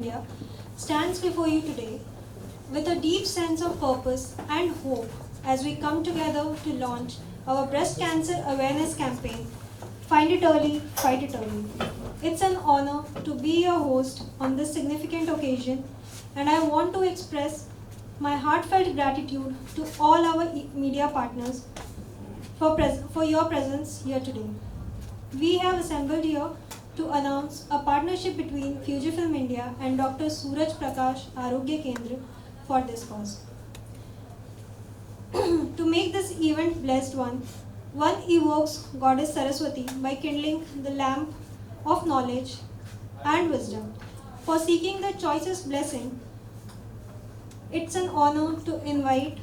India stands before you today with a deep sense of purpose and hope as we come together to launch our breast cancer awareness campaign, Find It Early, Fight It Early. It's an honor to be your host on this significant occasion, and I want to express my heartfelt gratitude to all our media partners for your presence here today. We have assembled here to announce a partnership between Fujifilm India and Dr. Suraj Prakash Arogya Kendra for this cause. To make this event blessed one evokes Goddess Saraswati by kindling the lamp of knowledge and wisdom. For seeking the choicest blessing, it's an honor to invite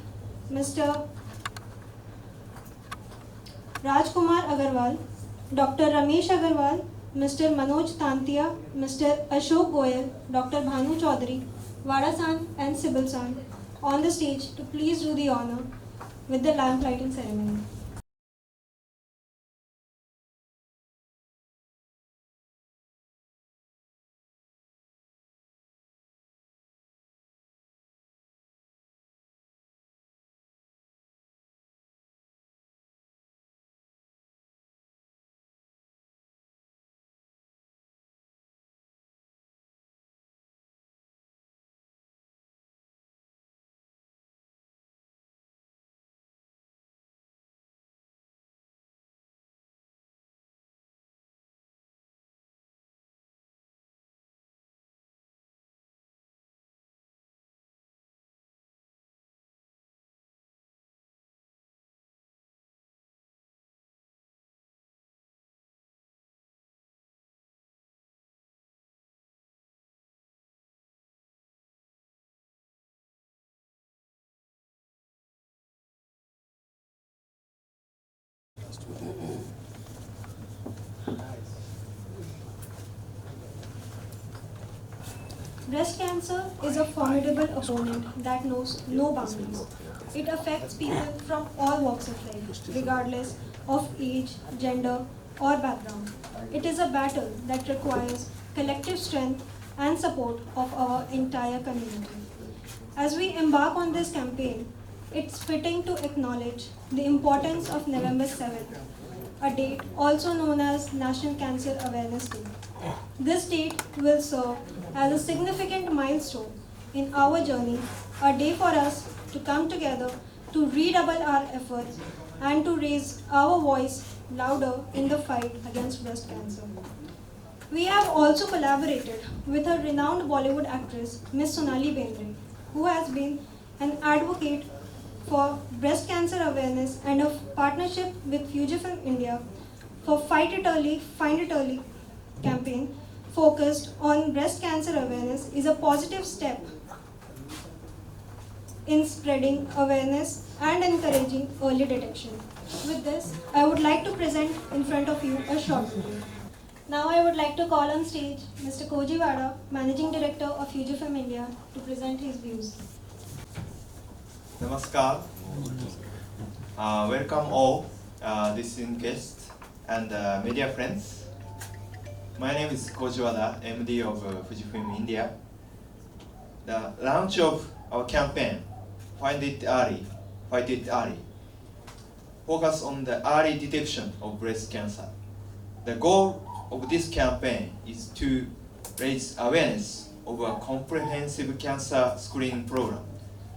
Mr. Rajkumar Agarwal, Dr. Ramesh Agarwal, Mr. Manoj Tantia, Mr. Ashok Goyal, Dr. Bhanu Chaudhary, Vadasan and Sibyl San on the stage to please do the honor with the lamp lighting ceremony. Breast cancer is a formidable opponent that knows no boundaries. It affects people from all walks of life, regardless of age, gender, or background. It is a battle that requires collective strength and support of our entire community. As we embark on this campaign, it's fitting to acknowledge the importance of November 7th, a date also known as National Cancer Awareness Day. This date will serve as a significant milestone in our journey, a day for us to come together to redouble our efforts and to raise our voice louder in the fight against breast cancer. We have also collaborated with a renowned Bollywood actress, Miss Sonali Bendre, who has been an advocate for breast cancer awareness and a partnership with Fujifilm India for Fight It Early, Find It Early campaign focused on breast cancer awareness is a positive step in spreading awareness and encouraging early detection. With this, I would like to present in front of you a short video. Now I would like to call on stage Mr. Koji Vada, Managing Director of Fujifilm India, to present his views. Namaskar. Welcome all distinguished guests and media friends. My name is Koji Wada, MD of Fujifilm India. The launch of our campaign, Find It Early, Fight It Early, focus on the early detection of breast cancer. The goal of this campaign is to raise awareness of a comprehensive cancer screening program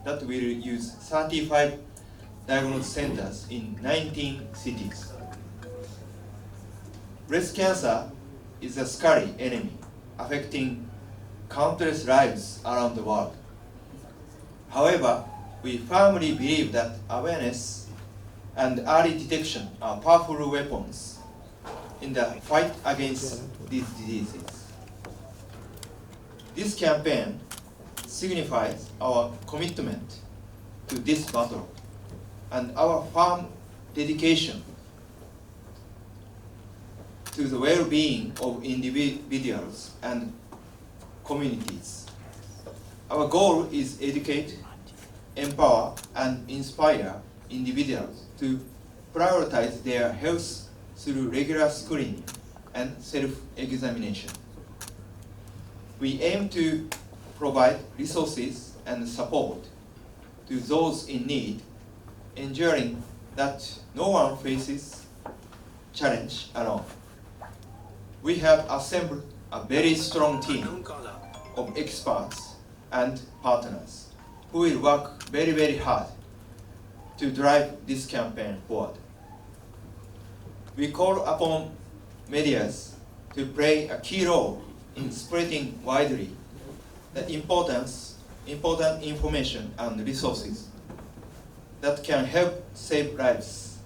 that will use 35 diagnosis centers in 19 cities. Breast cancer is a scary enemy affecting countless lives around the world. However, we firmly believe that awareness and early detection are powerful weapons in the fight against these diseases. This campaign signifies our commitment to this battle and our firm dedication to the well-being of individuals and communities. Our goal is educate, empower, and inspire individuals to prioritize their health through regular screening and self-examination. We aim to provide resources and support to those in need, ensuring that no one faces challenge alone. We have assembled a very strong team of experts and partners who will work very, very hard to drive this campaign forward. We call upon medias to play a key role in spreading widely the important information and resources that can help save lives.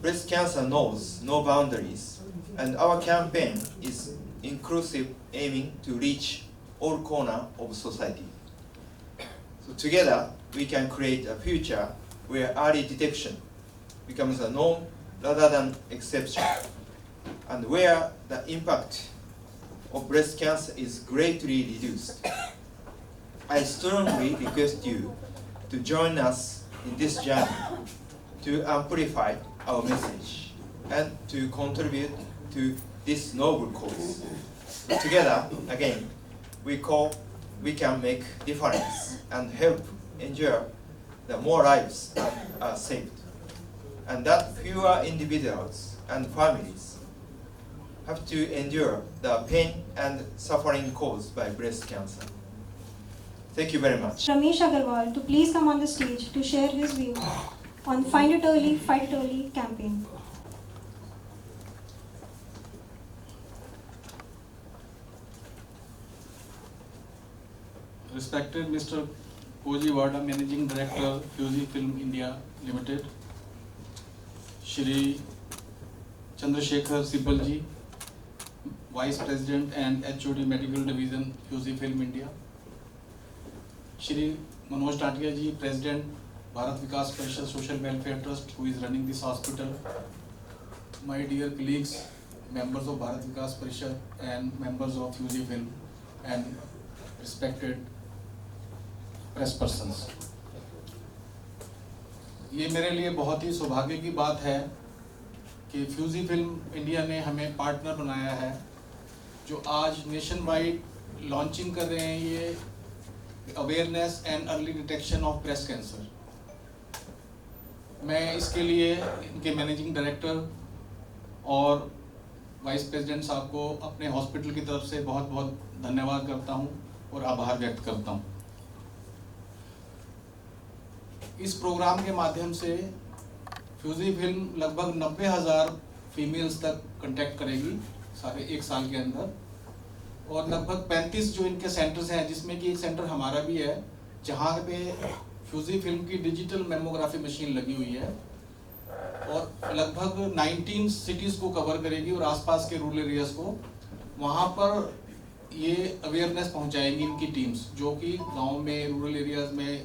Breast cancer knows no boundaries, and our campaign is inclusive, aiming to reach all corners of society. So together, we can create a future where early detection becomes a norm rather than exception, and where the impact of breast cancer is greatly reduced. I strongly request you to join us in this journey to amplify our message and to contribute to this noble cause. Together, again, we can make difference and help ensure that more lives are saved, and that fewer individuals and families have to endure the pain and suffering caused by breast cancer. Thank you very much. Ramesh Agarwal to please come on the stage to share his view on Find It Early, Fight It Early campaign. Respected Mr. Koji Wada, Managing Director, Fujifilm India Limited, Shri Chandrasekhar Sibal ji, Vice President and HOD Medical Division, Fujifilm India, Shri Manoj Tatia ji, President, Bharat Vikas Parishad Social Welfare Trust, who is running this hospital, my dear colleagues, members of Bharat Vikas Parishad and members of Fujifilm, and respected press persons, ये मेरे लिए बहुत ही सौभाग्य की बात है कि फ्यूजीफिल्म India ने हमें पार्टनर बनाया है, जो आज नेशन वाइड लॉन्चिंग कर रहे हैं ये awareness and early detection of breast cancer. मैं इसके लिए इनके मैनेजिंग डायरेक्टर और वाइस प्रेसिडेंट साहब को अपने हॉस्पिटल की तरफ से बहुत बहुत धन्यवाद करता हूँ और आभार व्यक्त करता हूँ। इस प्रोग्राम के माध्यम से फ्यूजीफिल्म लगभग 90,000 फीमेल्स तक कांटेक्ट करेगी सारे एक साल के अंदर, और लगभग 35 जो इनके सेंटर्स हैं, जिसमें कि एक सेंटर हमारा भी है जहाँ पे फ्यूजीफिल्म की डिजिटल मेमोग्राफी मशीन लगी हुई है, और लगभग 19 सिटीज़ को कवर करेगी और आसपास के रूरल एरियाज़ को। वहाँ पर ये अवेयरनेस पहुँचाएंगी इनकी टीम्स, जो कि गाँव में, रूरल एरियाज़ में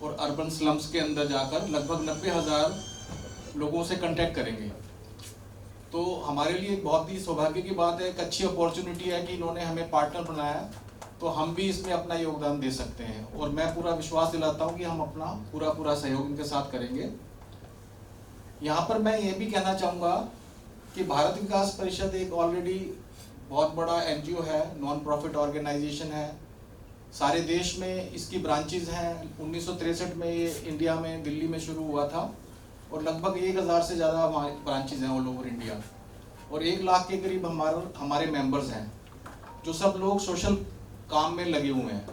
और अर्बन स्लम्स के अंदर जाकर लगभग 90,000 लोगों से कांटेक्ट करेंगे। तो हमारे लिए एक बहुत ही सौभाग्य की बात है, एक अच्छी अपॉर्चुनिटी है कि इन्होंने हमें पार्टनर बनाया, तो हम भी इसमें अपना योगदान दे सकते हैं, और मैं पूरा विश्वास दिलाता हूं कि हम अपना पूरा सहयोग इनके साथ करेंगे। यहाँ पर मैं ये भी कहना चाहूँगा कि भारत विकास परिषद एक ऑलरेडी बहुत बड़ा NGO है, नॉन प्रॉफिट ऑर्गेनाइजेशन है, सारे देश में इसकी ब्रांचेज हैं। 1963 में ये इंडिया में दिल्ली में शुरू हुआ था, और लगभग 1000 से ज़्यादा हमारे ब्रांचेज हैं ऑल ओवर इंडिया, और 1 लाख के करीब हमारे मेंबर्स हैं, जो सब लोग सोशल काम में लगे हुए हैं।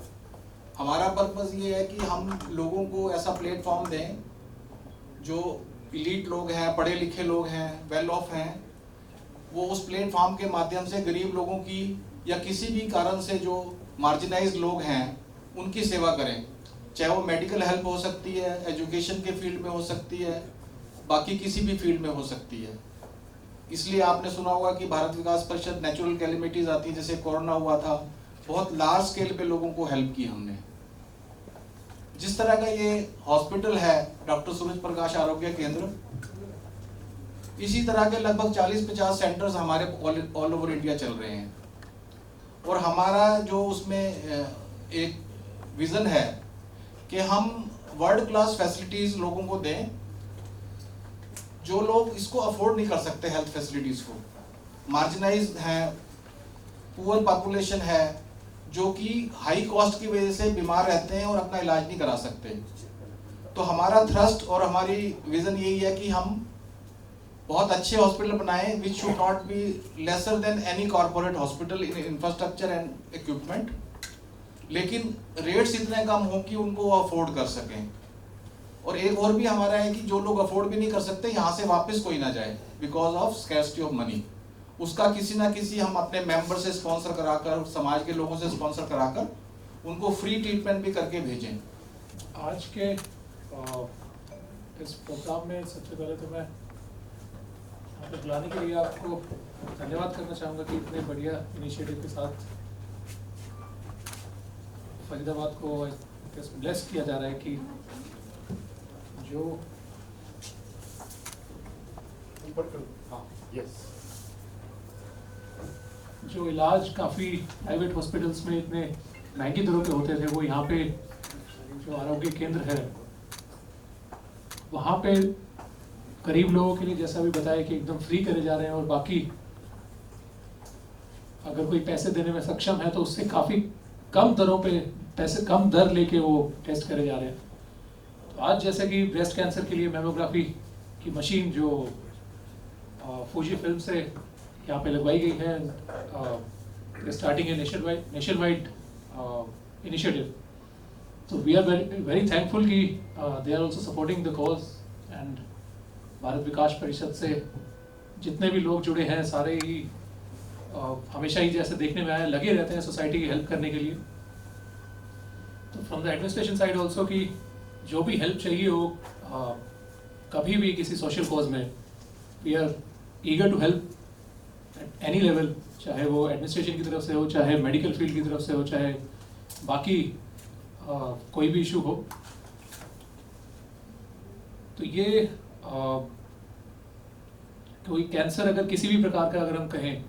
हमारा पर्पज़ ये है कि हम लोगों को ऐसा प्लेटफॉर्म दें, जो इलीट लोग हैं, पढ़े लिखे लोग हैं, वेल ऑफ हैं, वो उस प्लेटफॉर्म के माध्यम से गरीब लोगों की या किसी भी कारण से जो मार्जिनाइज्ड लोग हैं उनकी सेवा करें, चाहे वो मेडिकल हेल्प हो सकती है, एजुकेशन के फील्ड में हो सकती है, बाकी किसी भी फील्ड में हो सकती है। इसलिए आपने सुना होगा कि भारत विकास परिषद नेचुरल कैलेमिटीज आती है, जैसे कोरोना हुआ था, बहुत लार्ज स्केल पे लोगों को हेल्प की हमने। जिस तरह का ये हॉस्पिटल है डॉक्टर सूरज प्रकाश आरोग्य केंद्र, इसी तरह के लगभग 40-50 सेंटर्स हमारे ऑल ओवर इंडिया चल रहे हैं, और हमारा जो उसमें एक विज़न है कि हम वर्ल्ड क्लास फैसिलिटीज़ लोगों को दें, जो लोग इसको अफोर्ड नहीं कर सकते हेल्थ फैसिलिटीज़ को, मार्जिनाइज्ड हैं, पुअर पॉपुलेशन है, जो कि हाई कॉस्ट की वजह से बीमार रहते हैं और अपना इलाज नहीं करा सकते। तो हमारा थ्रस्ट और हमारी विजन यही है कि हम बहुत अच्छे हॉस्पिटल बनाएं which should not be lesser than any corporate hospital in infrastructure and equipment, लेकिन रेट्स इतने कम हों कि उनको अफोर्ड कर सकें। और एक और भी हमारा है कि जो लोग अफोर्ड भी नहीं कर सकते यहाँ से वापस कोई ना जाए because of scarcity of money, उसका किसी ना किसी हम अपने मेंबर से स्पॉन्सर कराकर, समाज के लोगों से स्पॉन्सर कराकर उनको फ्री ट्रीटमेंट भी करके भेजें। आज के इस प्रोग्राम में सबसे पहले तो मैं यहाँ पे बुलाने के लिए आपको धन्यवाद करना चाहूँगा कि इतने बढ़िया इनिशिएटिव के साथ फरीदाबाद को ब्लेस किया जा रहा है कि जो जो इलाज काफ़ी प्राइवेट हॉस्पिटल्स में इतने महंगी दरों पे होते थे, वो यहाँ पे जो आरोग्य केंद्र है वहाँ पे गरीब लोगों के लिए जैसा भी बताया कि एकदम फ्री करे जा रहे हैं, और बाकी अगर कोई पैसे देने में सक्षम है तो उससे काफ़ी कम दरों पे पैसे कम दर लेके वो टेस्ट करे जा रहे हैं। तो आज जैसे कि ब्रेस्ट कैंसर के लिए मेमोग्राफी की मशीन जो फूजी फिल्म से यहाँ पे लगवाई गई है, स्टार्टिंग है नेशन वाइड इनिशिएटिव। तो वी आर वेरी थैंकफुल कि they are also supporting the cause, and Bharat Vikas Parishad से जितने भी लोग जुड़े हैं सारे ही हमेशा ही जैसे देखने में आए लगे रहते हैं सोसाइटी की हेल्प करने के लिए। तो from the administration side also कि जो भी हेल्प चाहिए हो कभी भी किसी सोशल कॉज में, we are eager to help at any level, चाहे वो एडमिनिस्ट्रेशन की तरफ से हो, चाहे मेडिकल फील्ड की तरफ से हो, चाहे बाकी कोई भी इशू हो। तो ये कोई कैंसर अगर किसी भी प्रकार का अगर हम कहें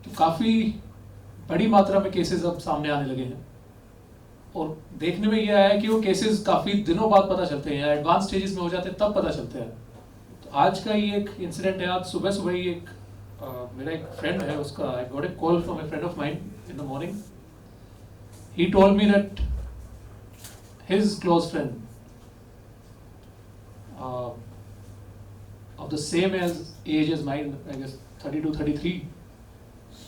तो काफ़ी बड़ी मात्रा में केसेस अब सामने आने लगे हैं, और देखने में ये आया है कि वो केसेस काफ़ी दिनों बाद पता चलते हैं, एडवांस स्टेजेस में हो जाते हैं तब पता चलते हैं। तो आज का ये एक इंसिडेंट है, आज सुबह सुबह ही एक मेरा एक फ्रेंड है, उसका I got a call from A friend of mine in the morning. He told me that his close friend of the same age as mine, I guess 32, 33,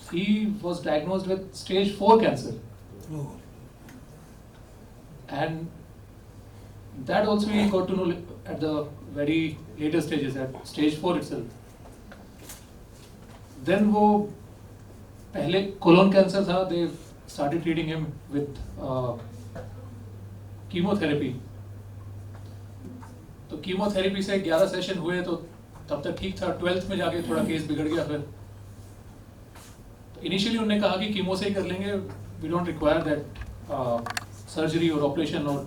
he was diagnosed with stage 4 cancer. Oh. And that also we got to know at the very later stages, at stage 4 itself. Then वो पहले colon cancer था, they started treating him with chemotherapy. तो chemotherapy से 11 session हुए तो तब तक ठीक था, 12th में जाके थोड़ा केस बिगड़ गया। फिर तो इनिशियली उन्होंने कहा कि कीमो से ही कर लेंगे, we don't require that surgery और ऑपरेशन, और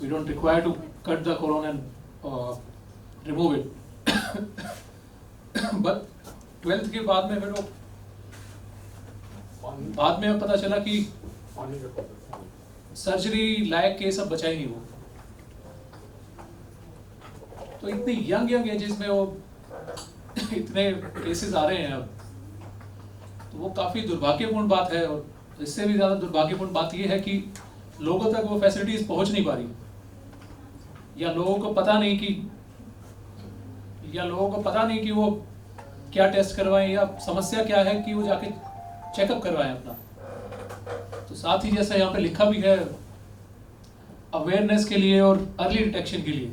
we don't require to cut the colon and remove it. But 12th के बाद में फिर वो बाद में पता चला कि सर्जरी लायक केस अब बचा ही नहीं वो। तो इतनी यंग एजेस में वो इतने केसेस आ रहे हैं अब, तो वो काफ़ी दुर्भाग्यपूर्ण बात है। और इससे भी ज़्यादा दुर्भाग्यपूर्ण बात ये है कि लोगों तक वो फैसिलिटीज पहुंच नहीं पा रही, या लोगों को पता नहीं कि वो क्या टेस्ट करवाएं, या समस्या क्या है कि वो जाके चेकअप करवाएं अपना। तो साथ ही जैसा यहाँ पे लिखा भी है, अवेयरनेस के लिए और अर्ली डिटेक्शन के लिए,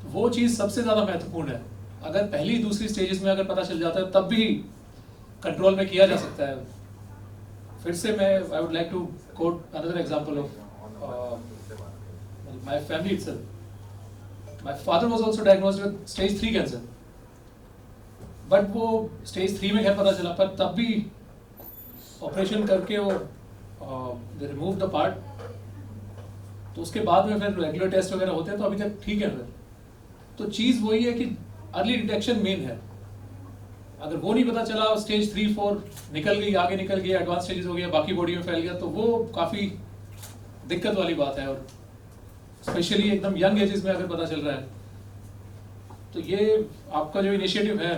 वो चीज़ सबसे ज़्यादा महत्वपूर्ण है। अगर पहली दूसरी स्टेजेस में अगर पता चल जाता है तब भी कंट्रोल में किया जा सकता है। फिर से मैं I would like to quote another example of my family itself. My father was also diagnosed with stage 3 cancer, but वो स्टेज 3 में खैर पता चला, पर तब भी ऑपरेशन करके वो दे रिमूव द पार्ट। तो उसके बाद में फिर रेगुलर टेस्ट वगैरह होते हैं, तो अभी तक ठीक है। फिर तो चीज़ वही है कि अर्ली डिटेक्शन मेन है। अगर वो नहीं पता चला, स्टेज 3, 4 निकल गई, आगे निकल गई, एडवांस स्टेजेस हो गया, बाकी बॉडी में फैल गया, तो वो काफ़ी दिक्कत वाली बात है। और स्पेशली एकदम यंग एजेस में अगर पता चल रहा है, तो ये आपका जो इनिशिएटिव है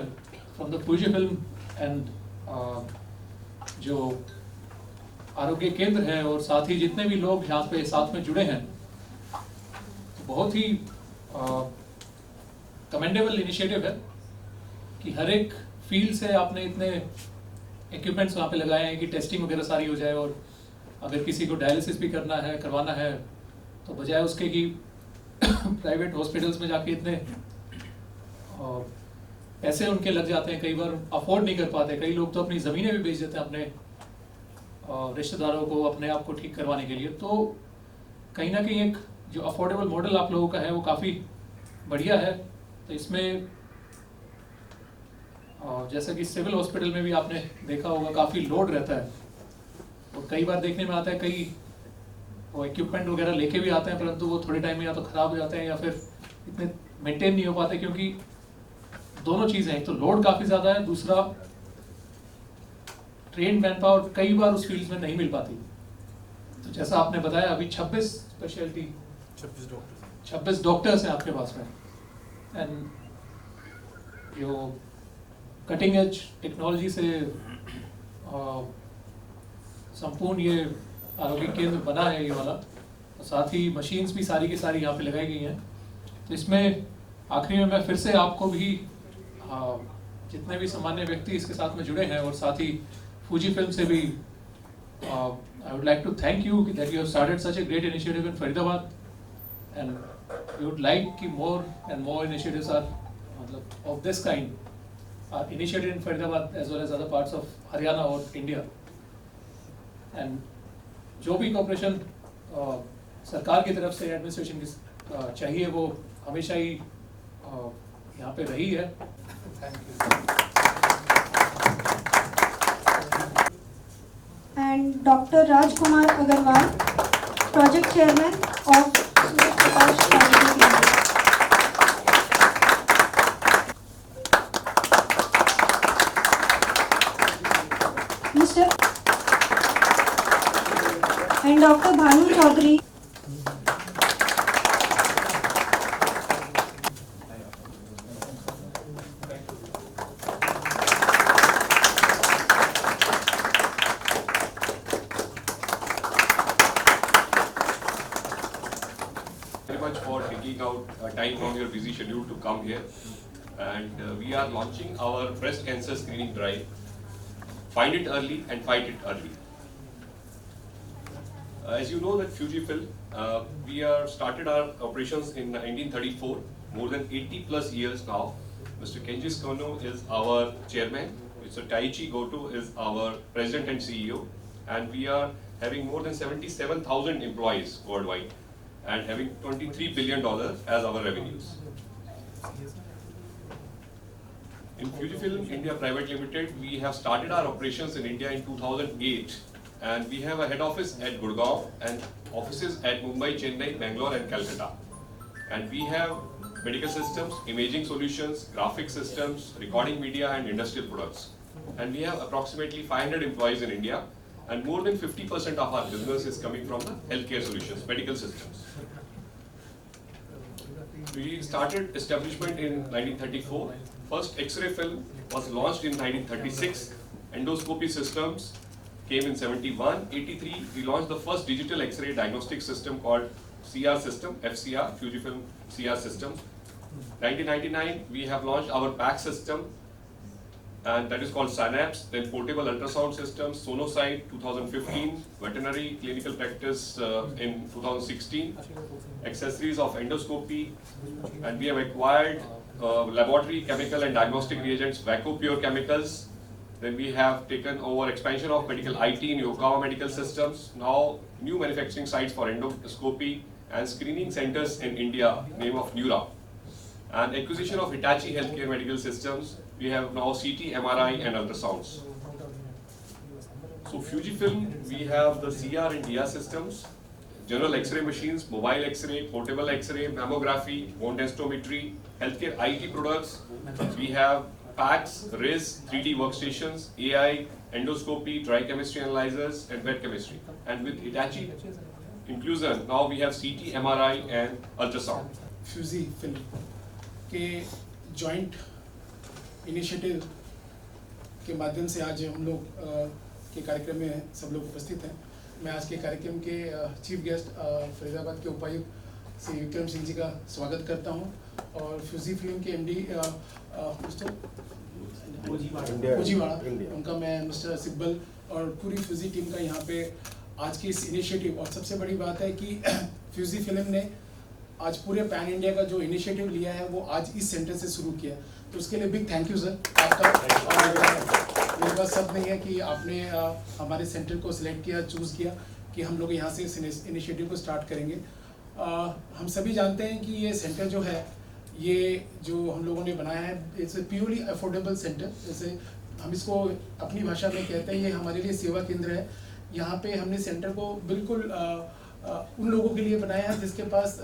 from the Fuji film and जो आरोग्य केंद्र है और साथ ही जितने भी लोग यहाँ पे साथ में जुड़े हैं, बहुत ही कमेंडेबल इनिशिएटिव है कि हर एक फील्ड से आपने इतने इक्विपमेंट्स वहाँ पे लगाए हैं कि टेस्टिंग वगैरह सारी हो जाए, और अगर किसी को डायलिसिस भी करवाना है तो बजाय उसके कि प्राइवेट हॉस्पिटल्स में जाके इतने पैसे उनके लग जाते हैं, कई बार अफोर्ड नहीं कर पाते, कई लोग तो अपनी ज़मीनें भी बेच देते हैं अपने रिश्तेदारों को अपने आप को ठीक करवाने के लिए। तो कहीं ना कहीं एक जो अफोर्डेबल मॉडल आप लोगों का है वो काफ़ी बढ़िया है। तो इसमें जैसा कि सिविल हॉस्पिटल में भी आपने देखा होगा काफ़ी लोड रहता है, और कई बार देखने में आता है कई वो इक्विपमेंट वगैरह लेके भी आते हैं, परंतु वो थोड़े टाइम में या तो ख़राब हो जाते हैं या फिर इतने मेंटेन नहीं हो पाते, क्योंकि दोनों चीज़ें, एक तो लोड काफ़ी ज़्यादा है, दूसरा ट्रेन मैन पावर कई बार उस फील्ड में नहीं मिल पाती। तो जैसा आपने बताया अभी 26 स्पेशलिटी 26 डॉक्टर्स हैं आपके पास में, एंड जो कटिंग एज टेक्नोलॉजी से संपूर्ण ये आरोग्य केंद्र बना है ये वाला, और साथ ही मशीन्स भी सारी की सारी यहाँ पे लगाई गई हैं। तो इसमें आखिरी में मैं फिर से आपको भी जितने भी सामान्य व्यक्ति इसके साथ में जुड़े हैं, और साथ ही फूजी फिल्म से भी I would like to thank you that you have started such a great initiative in Faridabad, and we would like कि more and more initiatives are मतलब of this kind are initiated in Faridabad as well as other parts of Haryana or India. And जो भी corporation सरकार की तरफ से administration की चाहिए वो हमेशा ही यहाँ पे रही है। Thank you. And Dr. Rajkumar Agarwal, Project Chairman of Surya Prakash Charity India. Mr. and Dr. Bhanu Chaudhary, very much for taking out time from your busy schedule to come here, and we are launching our breast cancer screening drive. Find it early and fight it early. As you know that Fujifilm, we are started our operations in 1934, more than 80 plus years now. Mr. Kenjis Kono is our chairman, Mr. Taichi Goto is our president and CEO, and we are having more than 77,000 employees worldwide and having $23 billion as our revenues. In Fujifilm India Private Limited, we have started our operations in India in 2008, and we have a head office at Gurgaon and offices at Mumbai, Chennai, Bangalore and Calcutta. And we have medical systems, imaging solutions, graphic systems, recording media and industrial products. And we have approximately 500 employees in India, and more than 50% of our business is coming from the healthcare solutions, medical systems. We started establishment in 1934. First X-ray film was launched in 1936. Endoscopy systems came in 71. 83, we launched the first digital X-ray diagnostic system called CR system, FCR, Fujifilm CR system. 1999, we have launched our PAC system, and that is called Synapse. Then portable ultrasound systems, Sonosite 2015, veterinary clinical practice in 2016, accessories of endoscopy, and we have acquired laboratory chemical and diagnostic reagents, VacoPure chemicals. Then we have taken over expansion of medical IT in Yokohama Medical Systems. Now new manufacturing sites for endoscopy and screening centers in India, name of Neura. And acquisition of Hitachi Healthcare Medical Systems. We have now CT, MRI and ultrasounds. So Fujifilm, we have the CR and DR systems, general X-ray machines, mobile X-ray, portable X-ray, mammography, bone densitometry, healthcare IT products. We have PACS, RIS, 3D workstations, AI, endoscopy, dry chemistry analyzers, and wet chemistry. And with Hitachi inclusion, now we have CT, MRI, and ultrasound. Fujifilm के joint initiative के माध्यम से आज हम लोग के कार्यक्रम में सब लोग उपस्थित हैं। मैं आज के कार्यक्रम के चीफ गेस्ट फरीदाबाद के उपायुक्त श्री विक्रम सिंह जी का स्वागत करता हूं और फ्यूजी फिल्म के एमडी मिस्टर कोजीवाड़ा उनका मैं मिस्टर सिब्बल और पूरी फ्यूजी टीम का यहाँ पे आज की इस इनिशिएटिव, और सबसे बड़ी बात है कि फ्यूजी फिल्म ने आज पूरे पैन इंडिया का जो इनिशिएटिव लिया है वो आज इस सेंटर से शुरू किया, तो उसके लिए बिग थैंक यू सर आपका। और मेरे पास शब्द नहीं है कि आपने हमारे सेंटर को सिलेक्ट किया, चूज़ किया कि हम लोग यहाँ से इस इनिशिएटिव को स्टार्ट करेंगे। हम सभी जानते हैं कि ये सेंटर जो है, ये जो हम लोगों ने बनाया है, it's a purely affordable centre, जैसे हम इसको अपनी भाषा में कहते हैं, ये हमारे लिए सेवा केंद्र है। यहाँ पे हमने सेंटर को बिल्कुल उन लोगों के लिए बनाया है जिसके पास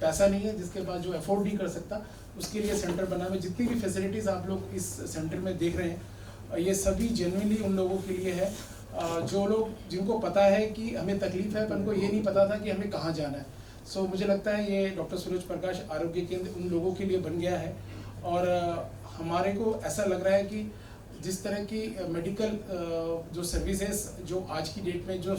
पैसा नहीं है, जिसके पास जो अफोर्ड नहीं कर सकता, उसके लिए सेंटर बना है। जितनी भी फैसिलिटीज़ आप लोग इस सेंटर में देख रहे हैं, ये सभी जेन्युइनली उन लोगों के लिए है जो लोग, जिनको पता है कि हमें तकलीफ है पर उनको ये नहीं पता था कि हमें कहाँ जाना है। सो मुझे लगता है ये डॉक्टर सूरज प्रकाश आरोग्य केंद्र उन लोगों के लिए बन गया है। और हमारे को ऐसा लग रहा है कि जिस तरह की मेडिकल जो सर्विसेज जो आज की डेट में जो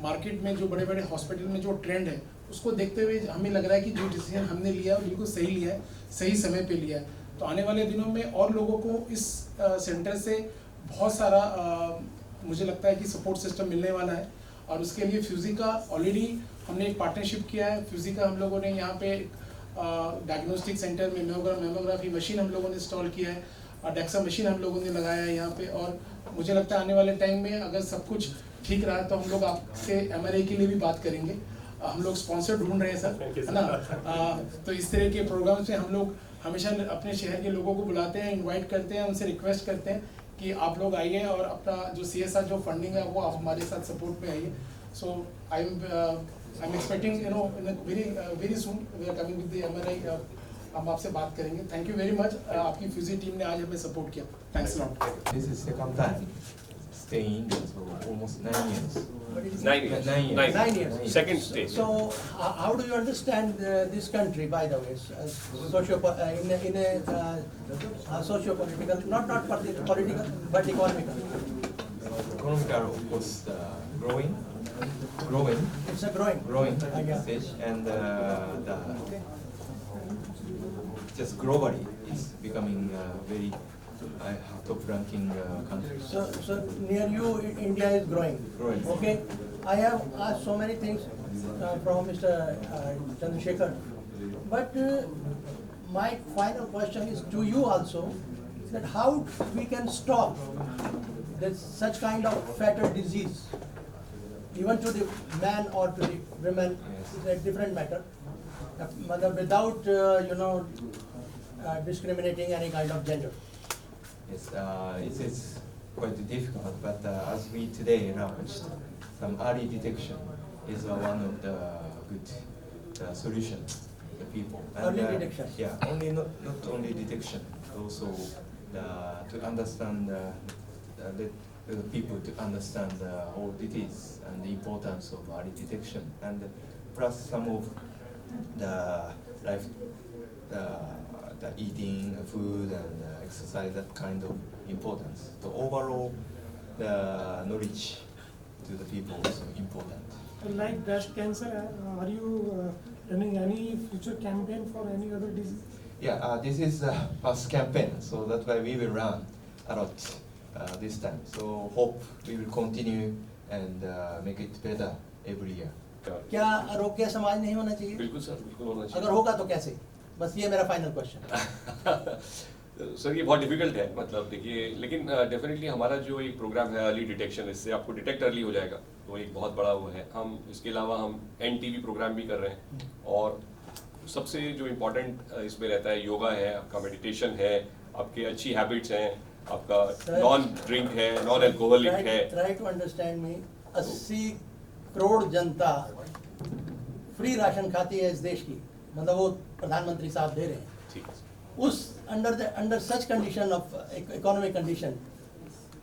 मार्केट में जो बड़े बड़े हॉस्पिटल में जो ट्रेंड है, उसको देखते हुए हमें लग रहा है कि जो डिसीजन हमने लिया है बिल्कुल सही लिया है, सही समय पे लिया है। तो आने वाले दिनों में और लोगों को इस सेंटर से बहुत सारा मुझे लगता है कि सपोर्ट सिस्टम मिलने वाला है। और उसके लिए फ्यूजी का ऑलरेडी हमने एक पार्टनरशिप किया है। फ्यूजी का हम लोगों ने यहाँ पे डायग्नोस्टिक सेंटर में मेमोग्राफी मशीन हम लोगों ने इंस्टॉल किया है, और डेक्सा मशीन हम लोगों ने लगाया है यहाँ पे। और मुझे लगता है आने वाले टाइम में अगर सब कुछ ठीक रहा तो हम लोग आपसे MRI के लिए भी बात करेंगे। हम लोग स्पॉन्सर ढूंढ रहे हैं सर, है ना। तो इस तरह के प्रोग्राम से हम लोग हमेशा अपने शहर के लोगों को बुलाते हैं, इनवाइट करते हैं, उनसे रिक्वेस्ट करते हैं कि आप लोग आइए और अपना जो CSR जो फंडिंग है वो आप हमारे साथ सपोर्ट में आइए। So I am expecting in very soon we are coming with the MRI। हम आपसे बात करेंगे। थैंक यू वेरी मच, आपकी फ्यूजी टीम ने आज हमें सपोर्ट किया। Thanks lot. This is second time staying in India, so almost 9 years. 9 years. 9 years. 9 years. Second stay. So, how do you understand this country, by the way, in a socio-political, not political, but economical? Economical, of course, growing It's a growing. Yeah. stage, and just globally, it's becoming very top-ranking country. So near you, India is growing. Growing. Okay. I have asked so many things from Mr. Chandrasekhar, but my final question is to you also, that how we can stop this such kind of fatal disease, even to the man or to the women. Yes. It's a different matter, without discriminating any kind of gender. Yes, it's quite difficult, but as we today launched, some early detection is one of the good solution to the people. Early detection. Yeah, not only detection, but also to understand the people to understand what it is and the importance of early detection, and plus some of the life, the eating food and exercise, that kind of importance. So overall, the knowledge to the people is important. Like breast cancer, are you running any future campaign for any other disease? Yeah, this is a first campaign, so that's why we will run a lot this time. So hope we will continue and make it better every year. क्या आरोग्य समाज नहीं होना चाहिए? बिल्कुल sir, बिल्कुल होना चाहिए। अगर होगा तो कैसे? बस ये मेरा फाइनल क्वेश्चन। सर ये बहुत डिफिकल्ट है, मतलब देखिए, लेकिन डेफिनेटली हमारा जो एक प्रोग्राम है अर्ली डिटेक्शन, इससे आपको डिटेक्ट अर्ली हो जाएगा, तो एक बहुत बड़ा वो है। हम इसके अलावा हम NTV प्रोग्राम भी कर रहे हैं, और सबसे जो इम्पोर्टेंट इसमें रहता है योगा है, आपका मेडिटेशन है, आपके अच्छी हैबिट्स हैं, आपका नॉन ड्रिंक है, नॉन अल्कोहलिक है। Try to understand me. 80 crore जनता फ्री राशन खाती है इस देश की, मतलब वो प्रधानमंत्री साहब दे रहे हैं। ठीक है। उस under such condition of economic condition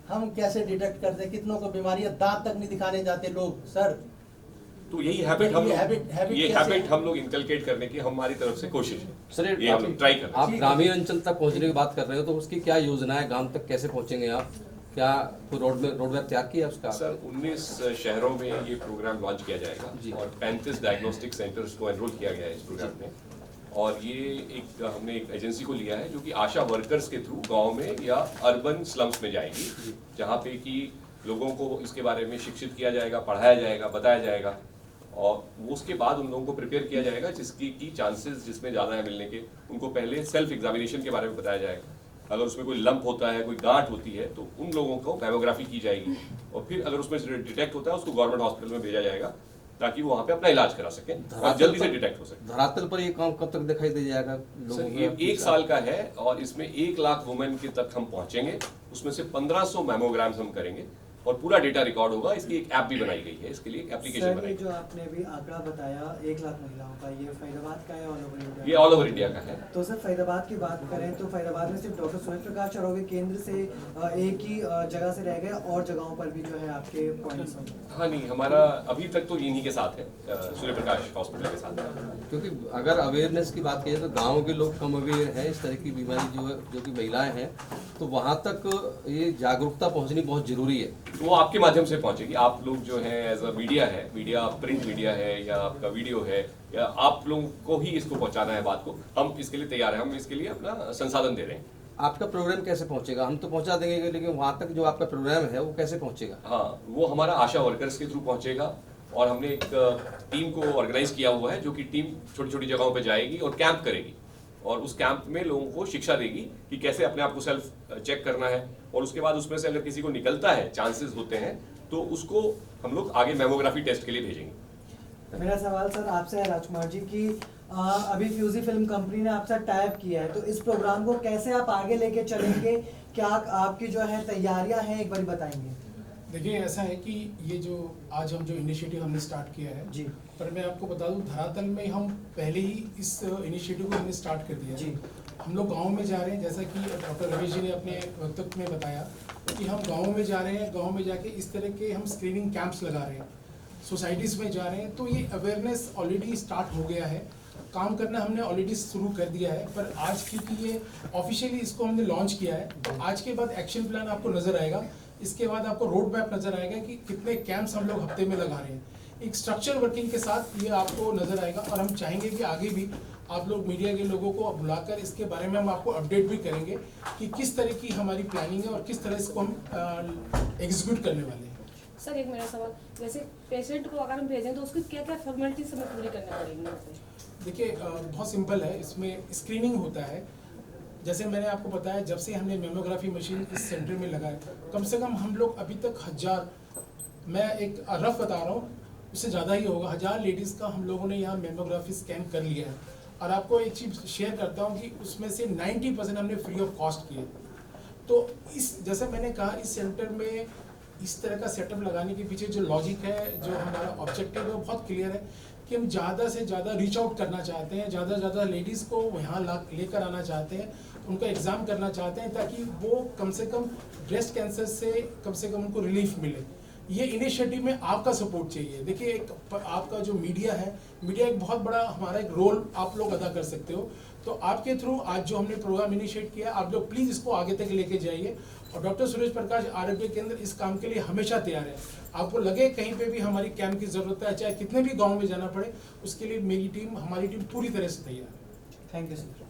हम कैसे डिटेक्ट करते हैं? कितनों को बीमारियां, दांत तक नहीं दिखाने जाते लोग सर। तो यही हैबिट हम ये हैबिट हम लोग इनकलकेट करने की हमारी तरफ से कोशिश है सर। ये हम लोग ट्राई कर रहे हैं। आप ग्रामीण अंचल तक पहुंचने की बात कर रहे हो, तो उसकी क्या योजना है? गांव तक कैसे पहुंचेंगे आप? क्या कोई रोडमैप तैयार किया उसका? सर 19 शहरों में ये प्रोग्राम लॉन्च किया जाएगा जी। और 35 डायग्नोस्टिक सेंटर्स को एनरोल किया गया है इस प्रोग्राम में। और ये हमने एक एजेंसी को लिया है जो कि आशा वर्कर्स के थ्रू गांव में या अर्बन स्लम्स में जाएगी, जहाँ पे कि लोगों को इसके बारे में शिक्षित किया जाएगा, पढ़ाया जाएगा, बताया जाएगा और वो उसके बाद उन लोगों को प्रिपेयर किया जाएगा जिसकी की चांसेस जिसमें ज़्यादा है मिलने के, उनको पहले सेल्फ एग्जामिनेशन के बारे में बताया जाएगा। अगर उसमें कोई लंप होता है, कोई गांठ होती है, तो उन लोगों को मैमोग्राफी की जाएगी और फिर अगर उसमें डिटेक्ट होता है उसको गवर्नमेंट हॉस्पिटल में भेजा जाएगा ताकि वो वहाँ पे अपना इलाज करा सके और जल्दी से डिटेक्ट हो सके। धरातल पर ये काम कब तक दिखाई दे जाएगा लोगों सर को? ये 1 साल का है और इसमें 1 लाख वुमेन के तक हम पहुंचेंगे, उसमें से 1500 मैमोग्राम्स हम करेंगे और पूरा डेटा रिकॉर्ड होगा। इसकी एक ऐप भी बनाई गई है, इसके लिए एक एप्लीकेशन सर, बनाई ये गई जो आपने अभी आंकड़ा बताया 1 लाख महिलाओं का, ये फरीदाबाद का है ऑल ओवर इंडिया? ये ऑल ओवर इंडिया का है। तो सर फरीदाबाद की बात करें तो फरीदाबाद में सिर्फ डॉक्टर सूरज प्रकाश आरोग्य केंद्र से एक ही जगह से रह गए और जगहों पर भी जो है आपके पॉइंट्स हैं? हाँ नहीं, हमारा अभी तक तो इन्हीं के साथ है, सूर्य प्रकाश हॉस्पिटल के साथ है। क्योंकि अगर अवेयरनेस की बात की जाए तो गाँव के लोग कम अवेयर हैं इस तरह की बीमारी जो कि महिलाएं हैं, तो वहाँ तक ये जागरूकता पहुँचनी बहुत जरूरी है। वो आपके माध्यम से पहुंचेगी। आप लोग जो है एज अ मीडिया है, मीडिया प्रिंट मीडिया है या आपका वीडियो है, या आप लोगों को ही इसको पहुंचाना है बात को। हम इसके लिए तैयार हैं, हम इसके लिए अपना संसाधन दे रहे हैं। आपका प्रोग्राम कैसे पहुंचेगा? हम तो पहुंचा देंगे, लेकिन वहाँ तक जो आपका प्रोग्राम है वो कैसे पहुंचेगा? हाँ, वो हमारा आशा वर्कर्स के थ्रू पहुंचेगा और हमने एक टीम को ऑर्गेनाइज किया हुआ है जो कि टीम छोटी छोटी जगहों पर जाएगी और कैंप करेगी और उस कैंप में लोगों को शिक्षा देगी कि कैसे अपने आप को सेल्फ चेक करना है और उसके बाद उसमें से अगर किसी को निकलता है, चांसेस होते हैं, तो उसको हम लोग आगे मैमोग्राफी टेस्ट के लिए भेजेंगे। मेरा सवाल सर आपसे है राजकुमार जी की अभी फ्यूजी फिल्म कंपनी ने आपसे टाइप किया है, तो इस प्रोग्राम को कैसे आप आगे लेके चलेंगे? क्या आपकी जो है तैयारियां हैं, एक बार बताएंगे? देखिए ऐसा है कि ये जो आज हम जो इनिशिएटिव हमने स्टार्ट किया है जी, पर मैं आपको बता दूं धरातल में हम पहले ही इस इनिशिएटिव को हमने स्टार्ट कर दिया है। जी। हम लोग गांव में जा रहे हैं, जैसा कि डॉक्टर रमेश जी ने अपने वक्तव्य में बताया कि हम गांव में जा रहे हैं, गांव में जाके इस तरह के हम स्क्रीनिंग कैंप्स लगा रहे हैं, सोसाइटीज़ में जा रहे हैं। तो ये अवेयरनेस ऑलरेडी स्टार्ट हो गया है, काम करना हमने ऑलरेडी शुरू कर दिया है। पर आज क्योंकि ये ऑफिशियली इसको हमने लॉन्च किया है, तो आज के बाद एक्शन प्लान आपको नज़र आएगा। इसके बाद आपको रोड मैप नज़र आएगा कि कितने कैंप्स हम लोग हफ्ते में लगा रहे हैं। एक स्ट्रक्चर वर्किंग के साथ ये आपको नज़र आएगा और हम चाहेंगे कि आगे भी आप लोग मीडिया के लोगों को बुलाकर इसके बारे में हम आपको अपडेट भी करेंगे कि किस तरह की हमारी प्लानिंग है और किस तरह इसको हम एग्जीक्यूट करने वाले हैं। सर एक मेरा सवाल, जैसे पेशेंट को अगर हम भेजें तो उसकी क्या क्या फॉर्मेलिटीज हमें पूरी करनी पड़ेगी? देखिए बहुत सिंपल है, इसमें स्क्रीनिंग होता है। जैसे मैंने आपको बताया, जब से हमने मेमोग्राफी मशीन इस सेंटर में लगाए, कम से कम हम लोग अभी तक 1000, मैं एक रफ बता रहा हूँ, उससे ज़्यादा ही होगा, 1000 लेडीज़ का हम लोगों ने यहाँ मेमोग्राफी स्कैन कर लिया है। और आपको एक चीज़ शेयर करता हूँ कि उसमें से 90% हमने फ्री ऑफ कॉस्ट किए। तो इस जैसे मैंने कहा, इस सेंटर में इस तरह का सेटअप लगाने के पीछे जो लॉजिक है, जो हमारा ऑब्जेक्टिव है, वो बहुत क्लियर है कि हम ज़्यादा से ज़्यादा रीच आउट करना चाहते हैं, ज़्यादा से ज़्यादा लेडीज़ को यहाँ लेकर आना चाहते हैं, उनका एग्ज़ाम करना चाहते हैं ताकि वो कम से कम ब्रेस्ट कैंसर से कम उनको रिलीफ मिले। ये इनिशिएटिव में आपका सपोर्ट चाहिए। देखिए एक आपका जो मीडिया है, मीडिया एक बहुत बड़ा हमारा एक रोल आप लोग अदा कर सकते हो। तो आपके थ्रू आज जो हमने प्रोग्राम इनिशिएट किया, आप लोग प्लीज़ इसको आगे तक लेके जाइए। और डॉक्टर सूरज प्रकाश आरोग्य केंद्र इस काम के लिए हमेशा तैयार है। आपको लगे कहीं पे भी हमारी कैंप की ज़रूरत है, चाहे कितने भी गाँव में जाना पड़े, उसके लिए मेरी टीम, हमारी टीम पूरी तरह से तैयार है। Thank you sir.